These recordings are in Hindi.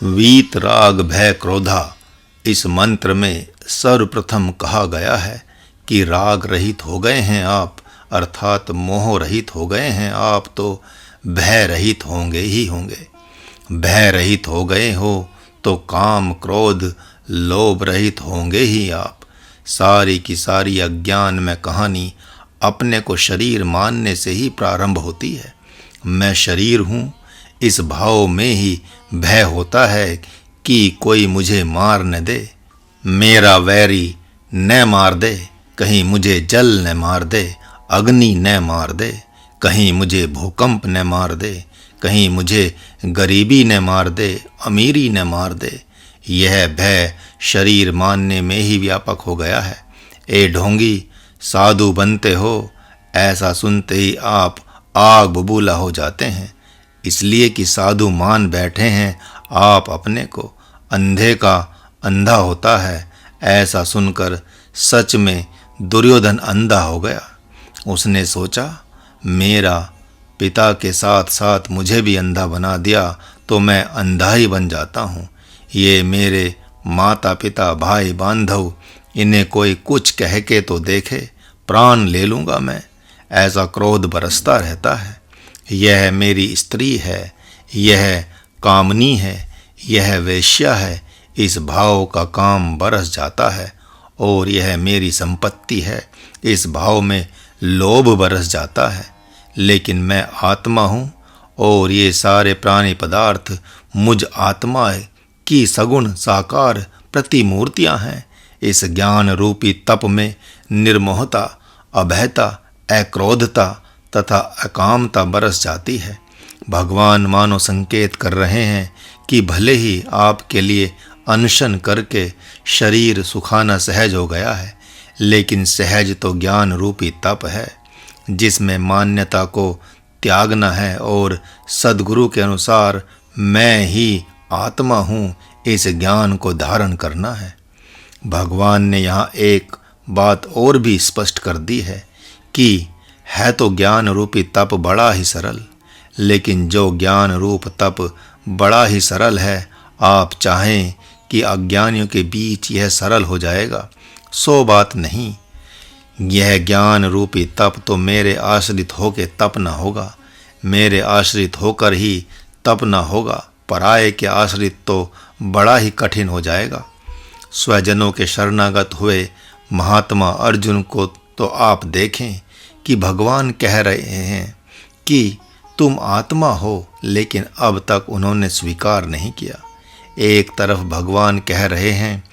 वीत राग भय क्रोधा इस मंत्र में सर्वप्रथम कहा गया है कि राग रहित हो गए हैं आप, अर्थात मोह रहित हो गए हैं आप, तो भय रहित होंगे ही होंगे। भय रहित हो गए हो तो काम क्रोध लोभ रहित होंगे ही आप। सारी की सारी अज्ञान में कहानी अपने को शरीर मानने से ही प्रारंभ होती है। मैं शरीर हूँ, इस भाव में ही भय होता है कि कोई मुझे मार न दे, मेरा वैरी न मार दे, कहीं मुझे जल न मार दे, अग्नि न मार दे, कहीं मुझे भूकंप न मार दे, कहीं मुझे गरीबी न मार दे, अमीरी न मार दे। यह भय शरीर मानने में ही व्यापक हो गया है। ए ढोंगी, साधु बनते हो, ऐसा सुनते ही आप आग बबूला हो जाते हैं, इसलिए कि साधु मान बैठे हैं आप अपने को। अंधे का अंधा होता है, ऐसा सुनकर सच में दुर्योधन अंधा हो गया। उसने सोचा, मेरा पिता के साथ साथ मुझे भी अंधा बना दिया तो मैं अंधा ही बन जाता हूँ। ये मेरे माता पिता भाई बांधव, इन्हें कोई कुछ कह के तो देखे, प्राण ले लूँगा मैं। ऐसा क्रोध बरसता रहता है। यह मेरी स्त्री है, यह कामनी है, यह वेश्या है, इस भाव का काम बरस जाता है। और यह मेरी संपत्ति है, इस भाव में लोभ बरस जाता है। लेकिन मैं आत्मा हूँ और ये सारे प्राणी पदार्थ मुझ आत्मा की सगुण साकार प्रतिमूर्तियाँ हैं। इस ज्ञान रूपी तप में निर्मोहता, अभयता, अक्रोधता तथा अकामता बरस जाती है। भगवान मानो संकेत कर रहे हैं कि भले ही आपके लिए अनशन करके शरीर सुखाना सहज हो गया है, लेकिन सहज तो ज्ञान रूपी तप है, जिसमें मान्यता को त्यागना है और सद्गुरु के अनुसार मैं ही आत्मा हूँ, इस ज्ञान को धारण करना है। भगवान ने यहाँ एक बात और भी स्पष्ट कर दी है कि है तो ज्ञान रूपी तप बड़ा ही सरल, लेकिन जो ज्ञान रूप तप बड़ा ही सरल है, आप चाहें कि अज्ञानियों के बीच यह सरल हो जाएगा, सो बात नहीं। यह ज्ञान रूपी तप तो मेरे आश्रित होकर तप न होगा, मेरे आश्रित होकर ही तप न होगा। पराये के आश्रित तो बड़ा ही कठिन हो जाएगा। स्वजनों के शरणागत हुए महात्मा अर्जुन को तो आप देखें कि भगवान कह रहे हैं कि तुम आत्मा हो, लेकिन अब तक उन्होंने स्वीकार नहीं किया। एक तरफ भगवान कह रहे हैं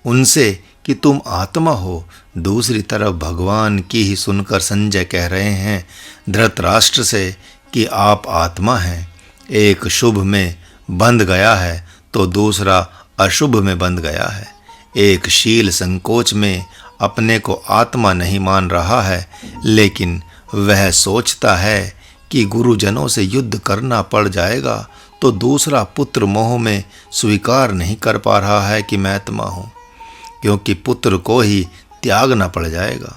उनसे कि तुम आत्मा हो, दूसरी तरफ भगवान की ही सुनकर संजय कह रहे हैं धृतराष्ट्र से कि आप आत्मा हैं। एक शुभ में बंध गया है तो दूसरा अशुभ में बंध गया है। एक शील संकोच में अपने को आत्मा नहीं मान रहा है, लेकिन वह सोचता है कि गुरुजनों से युद्ध करना पड़ जाएगा, तो दूसरा पुत्र मोह में स्वीकार नहीं कर पा रहा है कि मैं आत्मा हूँ, क्योंकि पुत्र को ही त्यागना पड़ जाएगा।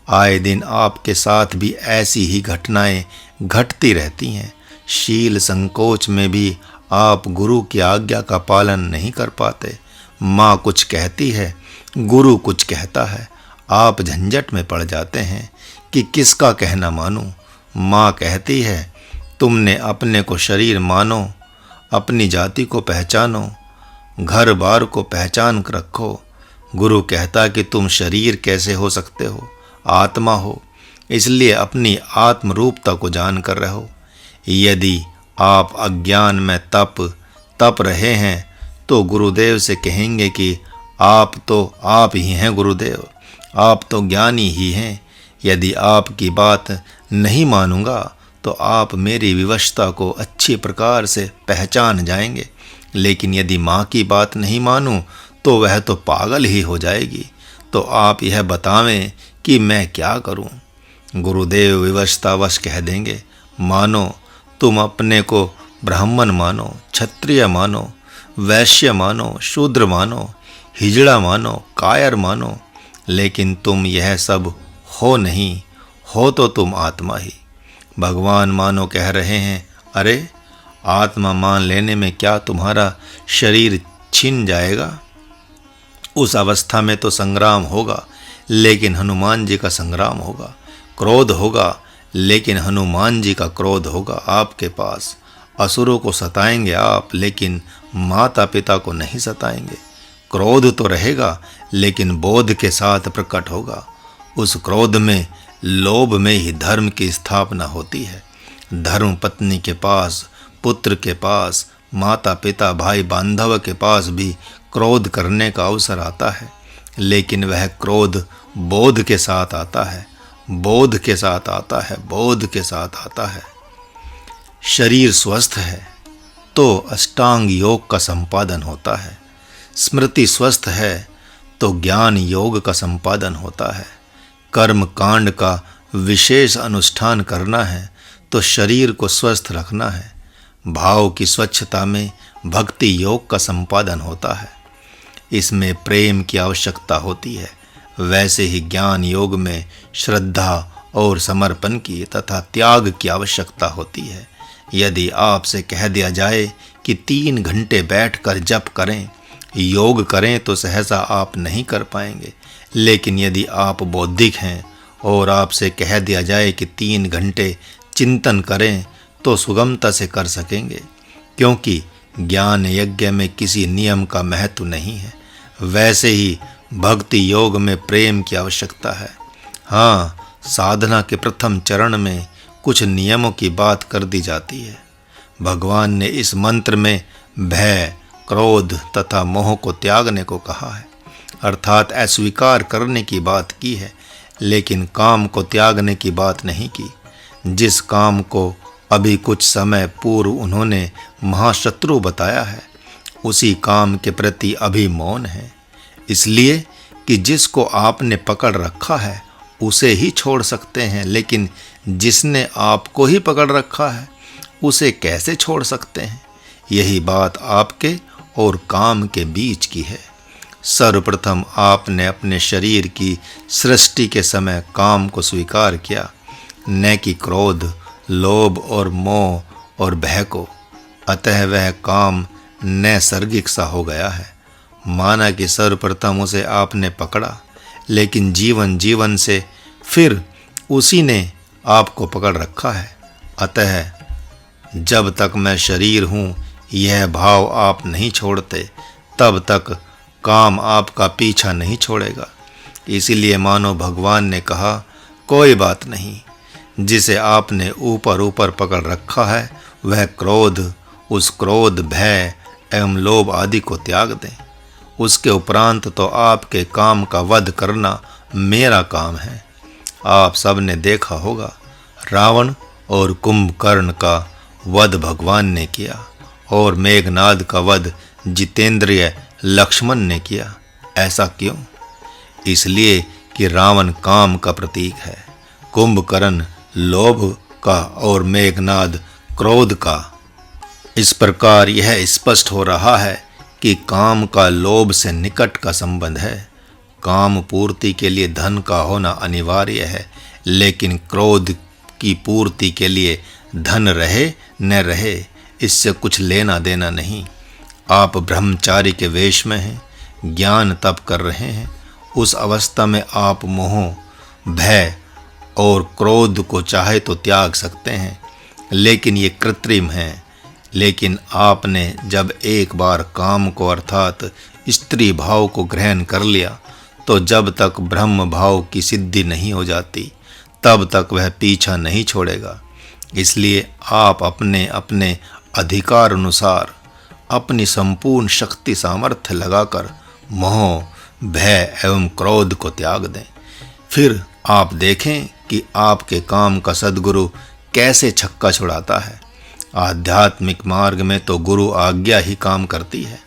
आए दिन आपके साथ भी ऐसी ही घटनाएं घटती रहती हैं। शील संकोच में भी आप गुरु की आज्ञा का पालन नहीं कर पाते। माँ कुछ कहती है, गुरु कुछ कहता है, आप झंझट में पड़ जाते हैं कि किसका कहना मानूं। माँ कहती है तुमने अपने को शरीर मानो, अपनी जाति को पहचानो, घर बार को पहचान कर रखो। गुरु कहता कि तुम शरीर कैसे हो सकते हो, आत्मा हो, इसलिए अपनी आत्मरूपता को जान कर रहो। यदि आप अज्ञान में तप रहे हैं तो गुरुदेव से कहेंगे कि आप ही हैं गुरुदेव, आप तो ज्ञानी ही हैं। यदि आपकी बात नहीं मानूंगा तो आप मेरी विवशता को अच्छी प्रकार से पहचान जाएंगे, लेकिन यदि माँ की बात नहीं मानूं तो वह तो पागल ही हो जाएगी। तो आप यह बतावें कि मैं क्या करूं। गुरुदेव विवशतावश कह देंगे, मानो तुम अपने को ब्राह्मण मानो, क्षत्रिय मानो, वैश्य मानो, शूद्र मानो, हिजड़ा मानो, कायर मानो, लेकिन तुम यह सब हो नहीं, हो तो तुम आत्मा ही। भगवान मानो कह रहे हैं, अरे आत्मा मान लेने में क्या तुम्हारा शरीर छिन जाएगा? उस अवस्था में तो संग्राम होगा, लेकिन हनुमान जी का संग्राम होगा। क्रोध होगा, लेकिन हनुमान जी का क्रोध होगा आपके पास। असुरों को सताएंगे आप, लेकिन माता पिता को नहीं सताएंगे। क्रोध तो रहेगा, लेकिन बोध के साथ प्रकट होगा। उस क्रोध में, लोभ में ही धर्म की स्थापना होती है। धर्म पत्नी के पास, पुत्र के पास, माता पिता भाई बांधव के पास भी क्रोध करने का अवसर आता है, लेकिन वह क्रोध बोध के साथ आता है, बोध के साथ आता है, बोध के साथ आता है। शरीर स्वस्थ है तो अष्टांग योग का संपादन होता है। स्मृति स्वस्थ है तो ज्ञान योग का संपादन होता है। कर्म कांड का विशेष अनुष्ठान करना है तो शरीर को स्वस्थ रखना है। भाव की स्वच्छता में भक्ति योग का संपादन होता है। इसमें प्रेम की आवश्यकता होती है। वैसे ही ज्ञान योग में श्रद्धा और समर्पण की तथा त्याग की आवश्यकता होती है। यदि आपसे कह दिया जाए कि 3 घंटे बैठकर जप करें, योग करें, तो सहसा आप नहीं कर पाएंगे। लेकिन यदि आप बौद्धिक हैं और आपसे कह दिया जाए कि 3 घंटे चिंतन करें, तो सुगमता से कर सकेंगे, क्योंकि ज्ञान यज्ञ में किसी नियम का महत्व नहीं है। वैसे ही भक्ति योग में प्रेम की आवश्यकता है। हाँ, साधना के प्रथम चरण में कुछ नियमों की बात कर दी जाती है। भगवान ने इस मंत्र में भय, क्रोध तथा मोह को त्यागने को कहा है, अर्थात अस्वीकार करने की बात की है, लेकिन काम को त्यागने की बात नहीं की। जिस काम को अभी कुछ समय पूर्व उन्होंने महाशत्रु बताया है, उसी काम के प्रति अभी मौन है, इसलिए कि जिसको आपने पकड़ रखा है उसे ही छोड़ सकते हैं, लेकिन जिसने आपको ही पकड़ रखा है उसे कैसे छोड़ सकते हैं? यही बात आपके और काम के बीच की है। सर्वप्रथम आपने अपने शरीर की सृष्टि के समय काम को स्वीकार किया, न कि क्रोध, लोभ और मोह और भय को। अतः वह काम नैसर्गिक सा हो गया है। माना कि सर्वप्रथम उसे आपने पकड़ा, लेकिन जीवन से फिर उसी ने आपको पकड़ रखा है। अतः जब तक मैं शरीर हूँ, यह भाव आप नहीं छोड़ते, तब तक काम आपका पीछा नहीं छोड़ेगा। इसीलिए मानो भगवान ने कहा, कोई बात नहीं, जिसे आपने ऊपर ऊपर पकड़ रखा है वह क्रोध, उस क्रोध, भय एवं लोभ आदि को त्याग दें। उसके उपरांत तो आपके काम का वध करना मेरा काम है। आप सब ने देखा होगा, रावण और कुंभकर्ण का वध भगवान ने किया और मेघनाद का वध जितेंद्रिय लक्ष्मण ने किया। ऐसा क्यों? इसलिए कि रावण काम का प्रतीक है, कुंभकर्ण लोभ का और मेघनाद क्रोध का। इस प्रकार यह स्पष्ट हो रहा है कि काम का लोभ से निकट का संबंध है। काम पूर्ति के लिए धन का होना अनिवार्य है, लेकिन क्रोध की पूर्ति के लिए धन रहे न रहे, इससे कुछ लेना देना नहीं। आप ब्रह्मचारी के वेश में हैं, ज्ञान तप कर रहे हैं। उस अवस्था में आप मोह, भय और क्रोध को चाहे तो त्याग सकते हैं, लेकिन ये कृत्रिम है। लेकिन आपने जब एक बार काम को अर्थात स्त्री भाव को ग्रहण कर लिया, तो जब तक ब्रह्म भाव की सिद्धि नहीं हो जाती, तब तक वह पीछा नहीं छोड़ेगा। इसलिए आप अपने अपने अधिकार अनुसार अपनी संपूर्ण शक्ति सामर्थ्य लगाकर मोह, भय एवं क्रोध को त्याग दें। फिर आप देखें कि आपके काम का सद्गुरु कैसे छक्का छुड़ाता है। आध्यात्मिक मार्ग में तो गुरु आज्ञा ही काम करती है।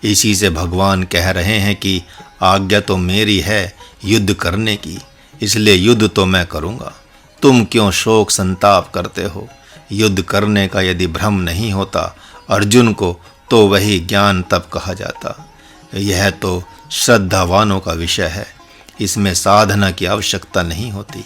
इसी से भगवान कह रहे हैं कि आज्ञा तो मेरी है युद्ध करने की, इसलिए युद्ध तो मैं करूँगा। तुम क्यों शोक संताप करते हो? युद्ध करने का यदि भ्रम नहीं होता अर्जुन को, तो वही ज्ञान तप कहा जाता। यह तो श्रद्धावानों का विषय है, इसमें साधना की आवश्यकता नहीं होती।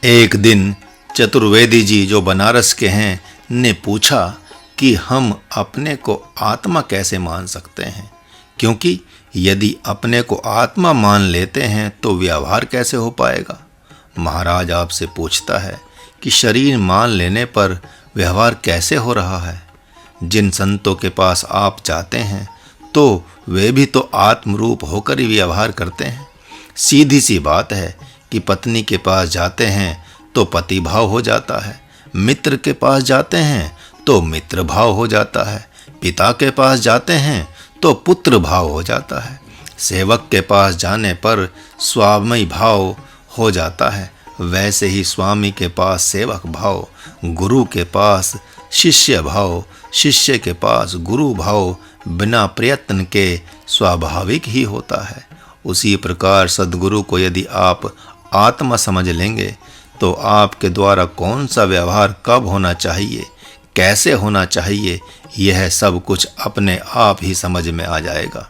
एक दिन चतुर्वेदी जी, जो बनारस के हैं, ने पूछा कि हम अपने को आत्मा कैसे मान सकते हैं, क्योंकि यदि अपने को आत्मा मान लेते हैं तो व्यवहार कैसे हो पाएगा। महाराज आपसे पूछता है कि शरीर मान लेने पर व्यवहार कैसे हो रहा है। जिन संतों के पास आप जाते हैं तो वे भी तो आत्मरूप होकर ही व्यवहार करते हैं। सीधी सी बात है कि पत्नी के पास जाते हैं तो पति भाव हो जाता है, मित्र के पास जाते हैं तो मित्र भाव हो जाता है, पिता के पास जाते हैं तो पुत्र भाव हो जाता है, सेवक के पास जाने पर स्वामी भाव हो जाता है। वैसे ही स्वामी के पास सेवक भाव, गुरु के पास शिष्य भाव, शिष्य के पास गुरु भाव बिना प्रयत्न के स्वाभाविक ही होता है। उसी प्रकार सद्गुरु को यदि आप आत्मा समझ लेंगे तो आपके द्वारा कौन सा व्यवहार कब होना चाहिए, कैसे होना चाहिए, यह सब कुछ अपने आप ही समझ में आ जाएगा।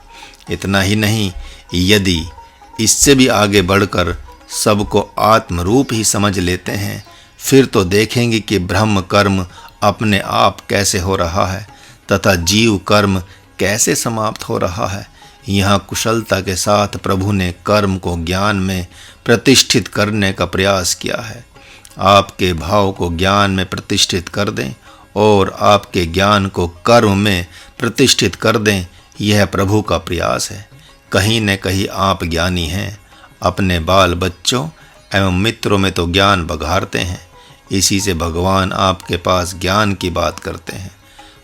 इतना ही नहीं, यदि इससे भी आगे बढ़कर सबको आत्मरूप ही समझ लेते हैं, फिर तो देखेंगे कि ब्रह्म कर्म अपने आप कैसे हो रहा है तथा जीव कर्म कैसे समाप्त हो रहा है। यहाँ कुशलता के साथ प्रभु ने कर्म को ज्ञान में प्रतिष्ठित करने का प्रयास किया है। आपके भाव को ज्ञान में प्रतिष्ठित कर दें और आपके ज्ञान को कर्म में प्रतिष्ठित कर दें, यह प्रभु का प्रयास है। कहीं न कहीं आप ज्ञानी हैं, अपने बाल बच्चों एवं मित्रों में तो ज्ञान बघारते हैं। इसी से भगवान आपके पास ज्ञान की बात करते हैं।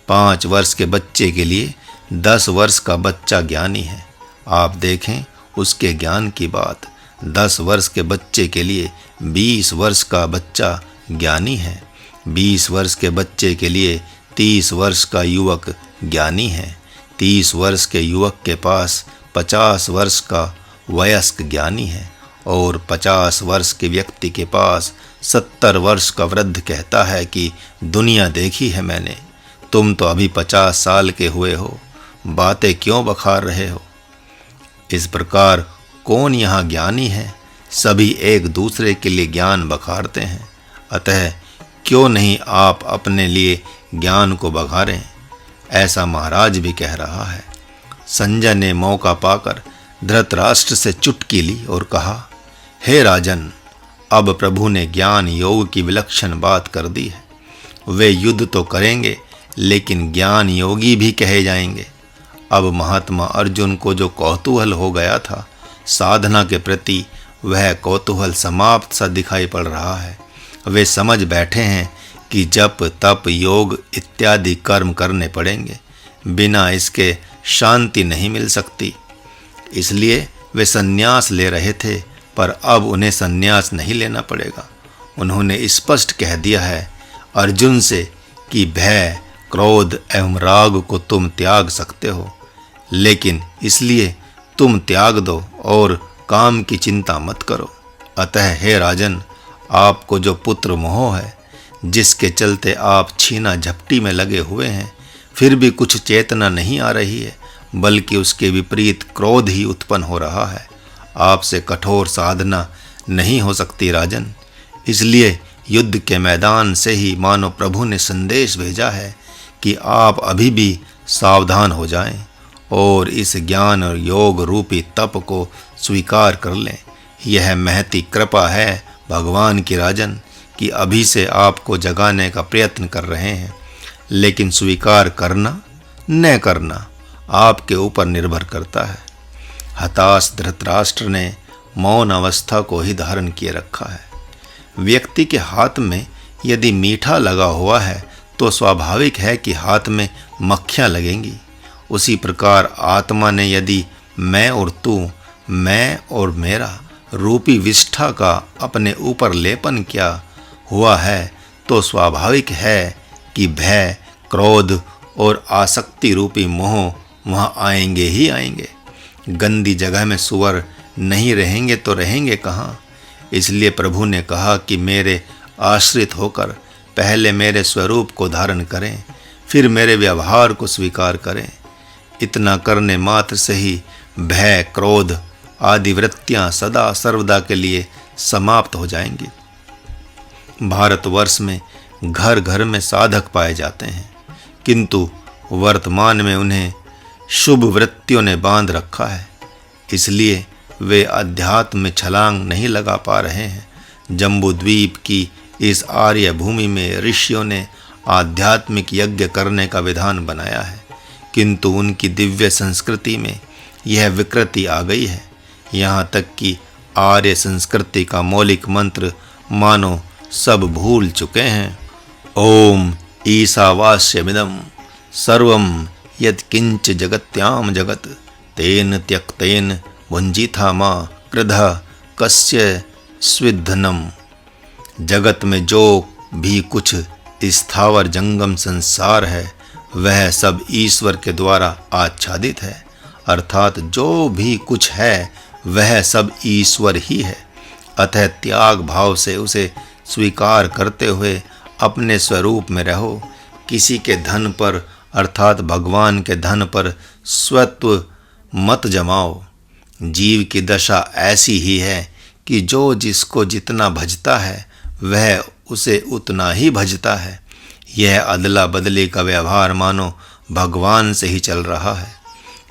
5 वर्ष के बच्चे के लिए 10 वर्ष का बच्चा ज्ञानी है। आप देखें उसके ज्ञान की बात। 10 वर्ष के बच्चे के लिए 20 वर्ष का बच्चा ज्ञानी है। 20 वर्ष के बच्चे के लिए 30 वर्ष का युवक ज्ञानी है। 30 वर्ष के युवक के पास 50 वर्ष का वयस्क ज्ञानी है और 50 वर्ष के व्यक्ति के पास 70 वर्ष का वृद्ध कहता है कि दुनिया देखी है मैंने, तुम तो अभी 50 साल के हुए हो, बातें क्यों बखार रहे हो। इस प्रकार कौन यहाँ ज्ञानी है, सभी एक दूसरे के लिए ज्ञान बखारते हैं। अतः क्यों नहीं आप अपने लिए ज्ञान को बघारें। ऐसा महाराज भी कह रहा है। संजय ने मौका पाकर धृतराष्ट्र से चुटकी ली और कहा, हे राजन, अब प्रभु ने ज्ञान योग की विलक्षण बात कर दी है। वे युद्ध तो करेंगे लेकिन ज्ञान योगी भी कहे जाएंगे। अब महात्मा अर्जुन को जो कौतूहल हो गया था साधना के प्रति, वह कौतूहल समाप्त सा दिखाई पड़ रहा है। वे समझ बैठे हैं कि जप तप योग इत्यादि कर्म करने पड़ेंगे, बिना इसके शांति नहीं मिल सकती। इसलिए वे संन्यास ले रहे थे, पर अब उन्हें संन्यास नहीं लेना पड़ेगा। उन्होंने स्पष्ट कह दिया है अर्जुन से कि भय, क्रोध एवं राग को तुम त्याग सकते हो, लेकिन इसलिए तुम त्याग दो और काम की चिंता मत करो। अतः हे राजन, आपको जो पुत्र मोह है, जिसके चलते आप छीना झपटी में लगे हुए हैं, फिर भी कुछ चेतना नहीं आ रही है, बल्कि उसके विपरीत क्रोध ही उत्पन्न हो रहा है। आपसे कठोर साधना नहीं हो सकती राजन। इसलिए युद्ध के मैदान से ही मानो प्रभु ने संदेश भेजा है कि आप अभी भी सावधान हो जाएं और इस ज्ञान और योग रूपी तप को स्वीकार कर लें। यह महती कृपा है भगवान की राजन कि अभी से आपको जगाने का प्रयत्न कर रहे हैं, लेकिन स्वीकार करना न करना आपके ऊपर निर्भर करता है। हताश धृतराष्ट्र ने मौन अवस्था को ही धारण किए रखा है। व्यक्ति के हाथ में यदि मीठा लगा हुआ है तो स्वाभाविक है कि हाथ में मक्खियाँ लगेंगी। उसी प्रकार आत्मा ने यदि मैं और तू, मैं और मेरा रूपी विष्ठा का अपने ऊपर लेपन किया हुआ है तो स्वाभाविक है कि भय, क्रोध और आसक्ति रूपी मोह वहाँ आएंगे ही आएंगे। गंदी जगह में सुअर नहीं रहेंगे तो रहेंगे कहाँ। इसलिए प्रभु ने कहा कि मेरे आश्रित होकर पहले मेरे स्वरूप को धारण करें, फिर मेरे व्यवहार को स्वीकार करें। इतना करने मात्र से ही भय, क्रोध आदि वृत्तियाँ सदा सर्वदा के लिए समाप्त हो जाएंगी। भारतवर्ष में घर घर में साधक पाए जाते हैं, किंतु वर्तमान में उन्हें शुभ वृत्तियों ने बांध रखा है, इसलिए वे अध्यात्म में छलांग नहीं लगा पा रहे हैं। जम्बूद्वीप की इस आर्य भूमि में ऋषियों ने आध्यात्मिक यज्ञ करने का विधान बनाया है, किंतु उनकी दिव्य संस्कृति में यह विकृति आ गई है। यहाँ तक कि आर्य संस्कृति का मौलिक मंत्र मानो सब भूल चुके हैं। ओम ईशावास्यमिदं सर्वं यत्किंच जगत्याम जगत तेन त्यक्तेन भुंजिथा मां कृधा कस्य स्विद्धनम। जगत में जो भी कुछ स्थावर जंगम संसार है वह सब ईश्वर के द्वारा आच्छादित है, अर्थात जो भी कुछ है वह सब ईश्वर ही है। अतः त्याग भाव से उसे स्वीकार करते हुए अपने स्वरूप में रहो। किसी के धन पर अर्थात भगवान के धन पर स्वत्व मत जमाओ। जीव की दशा ऐसी ही है कि जो जिसको जितना भजता है वह उसे उतना ही भजता है। यह अदला बदली का व्यवहार मानो भगवान से ही चल रहा है।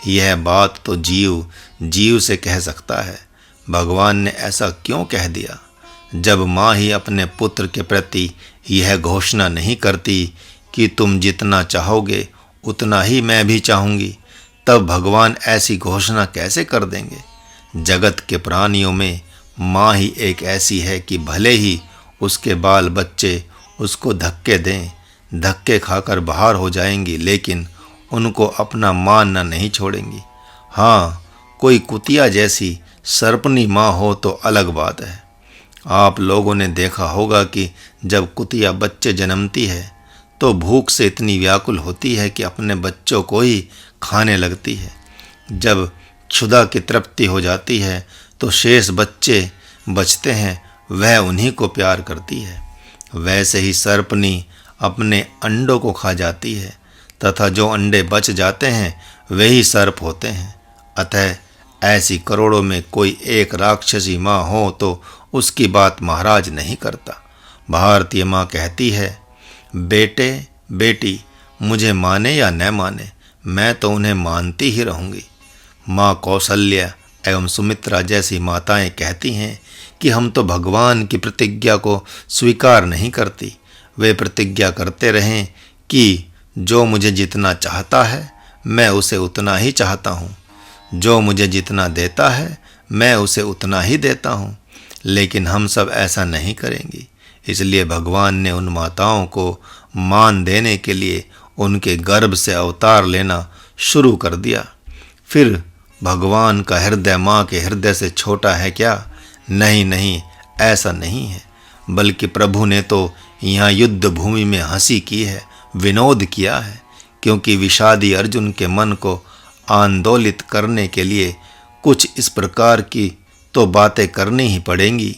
यह बात तो जीव से कह सकता है। भगवान ने ऐसा क्यों कह दिया? जब माँ ही अपने पुत्र के प्रति यह घोषणा नहीं करती कि तुम जितना चाहोगे उतना ही मैं भी चाहूँगी, तब भगवान ऐसी घोषणा कैसे कर देंगे? जगत के प्राणियों में माँ ही एक ऐसी है कि भले ही उसके बाल बच्चे उसको धक्के दें, धक्के खाकर बाहर हो जाएंगी, लेकिन उनको अपना मानना नहीं छोड़ेंगी। हाँ, कोई कुतिया जैसी सर्पनी माँ हो तो अलग बात है। आप लोगों ने देखा होगा कि जब कुतिया बच्चे जन्मती है तो भूख से इतनी व्याकुल होती है कि अपने बच्चों को ही खाने लगती है। जब क्षुधा की तृप्ति हो जाती है तो शेष बच्चे बचते हैं, वह उन्हीं को प्यार करती है। वैसे ही सर्पनी अपने अंडों को खा जाती है तथा जो अंडे बच जाते हैं वही सर्प होते हैं। अतः ऐसी करोड़ों में कोई एक राक्षसी माँ हो तो उसकी बात महाराज नहीं करता। भारतीय माँ कहती है, बेटे बेटी मुझे माने या न माने, मैं तो उन्हें मानती ही रहूँगी। माँ कौशल्या एवं सुमित्रा जैसी माताएं कहती हैं कि हम तो भगवान की प्रतिज्ञा को स्वीकार नहीं करती। वे प्रतिज्ञा करते रहें कि जो मुझे जितना चाहता है मैं उसे उतना ही चाहता हूँ, जो मुझे जितना देता है मैं उसे उतना ही देता हूँ, लेकिन हम सब ऐसा नहीं करेंगे। इसलिए भगवान ने उन माताओं को मान देने के लिए उनके गर्भ से अवतार लेना शुरू कर दिया। फिर भगवान का हृदय माँ के हृदय से छोटा है क्या? नहीं नहीं, ऐसा नहीं है, बल्कि प्रभु ने तो यहाँ युद्ध भूमि में हंसी की है, विनोद किया है, क्योंकि विषादी अर्जुन के मन को आंदोलित करने के लिए कुछ इस प्रकार की तो बातें करनी ही पड़ेंगी।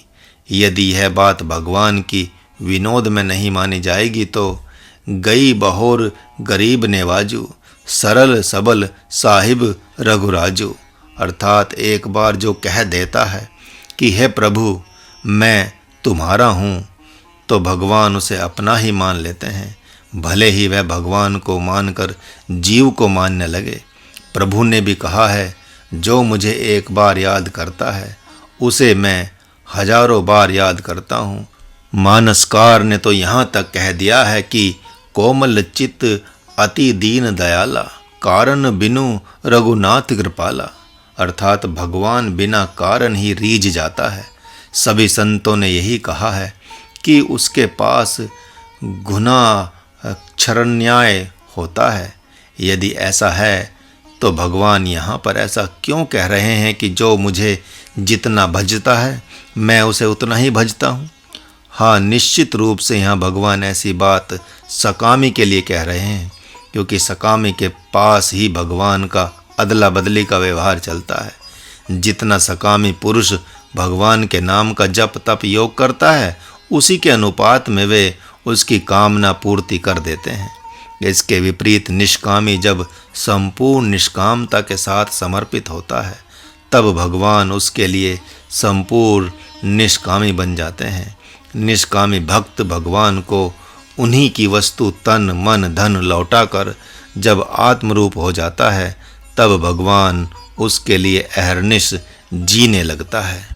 यदि यह बात भगवान की विनोद में नहीं मानी जाएगी तो गई बहोर गरीब नेवाजू, सरल सबल साहिब रघुराजू। अर्थात एक बार जो कह देता है कि हे प्रभु मैं तुम्हारा हूँ, तो भगवान उसे अपना ही मान लेते हैं, भले ही वह भगवान को मानकर जीव को मानने लगे। प्रभु ने भी कहा है, जो मुझे एक बार याद करता है उसे मैं हजारों बार याद करता हूँ। मानसकार ने तो यहाँ तक कह दिया है कि कोमल चित्त अति दीन दयाला, कारण बिनु रघुनाथ कृपाला। अर्थात भगवान बिना कारण ही रीझ जाता है। सभी संतों ने यही कहा है कि उसके पास गुना क्षरण्याय होता है। यदि ऐसा है तो भगवान यहाँ पर ऐसा क्यों कह रहे हैं कि जो मुझे जितना भजता है मैं उसे उतना ही भजता हूँ? हाँ, निश्चित रूप से यहाँ भगवान ऐसी बात सकामी के लिए कह रहे हैं, क्योंकि सकामी के पास ही भगवान का अदला बदली का व्यवहार चलता है। जितना सकामी पुरुष भगवान के नाम का जप तप योग करता है, उसी के अनुपात में वे उसकी कामना पूर्ति कर देते हैं। इसके विपरीत निष्कामी जब संपूर्ण निष्कामता के साथ समर्पित होता है, तब भगवान उसके लिए संपूर्ण निष्कामी बन जाते हैं। निष्कामी भक्त भगवान को उन्हीं की वस्तु तन मन धन लौटाकर जब आत्मरूप हो जाता है, तब भगवान उसके लिए अहर्निश जीने लगता है।